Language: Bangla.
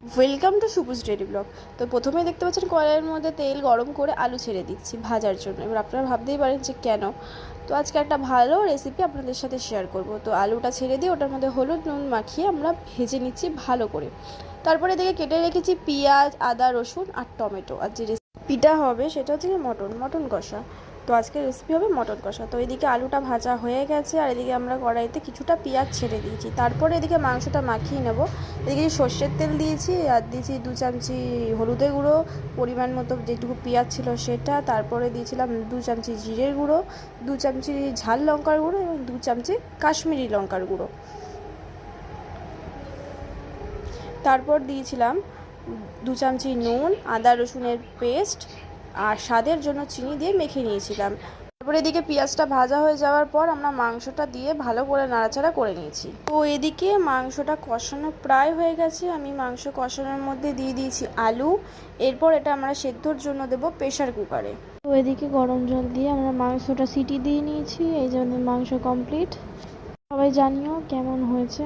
Welcome to শুভস daily blog. তো প্রথমেই দেখতে পাচ্ছেন কড়াইয়ের মধ্যে তেল গরম করে আলু ছেড়ে দিচ্ছি ভাজার জন্য। এবার আপনারা ভাবতেই পারেন যে কেন। তো আজকে একটা ভালো রেসিপি আপনাদের সাথে শেয়ার করব। তো আলুটা ছেড়ে দিয়ে ওটার মধ্যে হলুদ নুন মাখিয়ে আমরা ভেজে নিচ্ছি ভালো করে। তারপরে এদিকে কেটে রেখেছি পেঁয়াজ, আদা, রসুন আর টমেটো। আর যে রেসিপিটা হবে সেটা হচ্ছে মটন কষা। তো আজকের রেসিপি হবে মটন কষা। তো এদিকে আলুটা ভাজা হয়ে গেছে আর এদিকে আমরা কড়াইতে কিছুটা পেঁয়াজ ছেড়ে দিয়েছি। তারপরে এদিকে মাংসটা মাখিয়ে নেব। এদিকে সর্ষের তেল দিয়েছি আর দিয়েছি 2 চামচি হলুদের গুঁড়ো, পরিমাণ মতো যেটুকু পেঁয়াজ ছিল সেটা। তারপরে দিয়েছিলাম 2 চামচি জিরের গুঁড়ো, 2 চামচি ঝাল লঙ্কার গুঁড়ো এবং 2 চামচি কাশ্মীরি লঙ্কার গুঁড়ো। তারপর দিয়েছিলাম 2 চামচি নুন, আদা রসুনের পেস্ট আর স্বাদের জন্য চিনি দিয়ে মেখে নিয়েছিলাম। তারপরে এদিকে পেঁয়াজটা ভাজা হয়ে যাওয়ার পর আমরা মাংসটা দিয়ে ভালো করে নাড়াচাড়া করে নিয়েছি। তো এদিকে মাংসটা কষানো প্রায় হয়ে গেছে। আমি মাংস কষানোর মধ্যে দিয়ে দিয়েছি আলু। এরপর এটা আমরা সেদ্ধর জন্য দেবো প্রেশার কুকারে। তো এদিকে গরম জল দিয়ে আমরা মাংসটা সিটি দিয়ে নিয়েছি। এই জন্য মাংস কমপ্লিট। সবাই জানিও কেমন হয়েছে।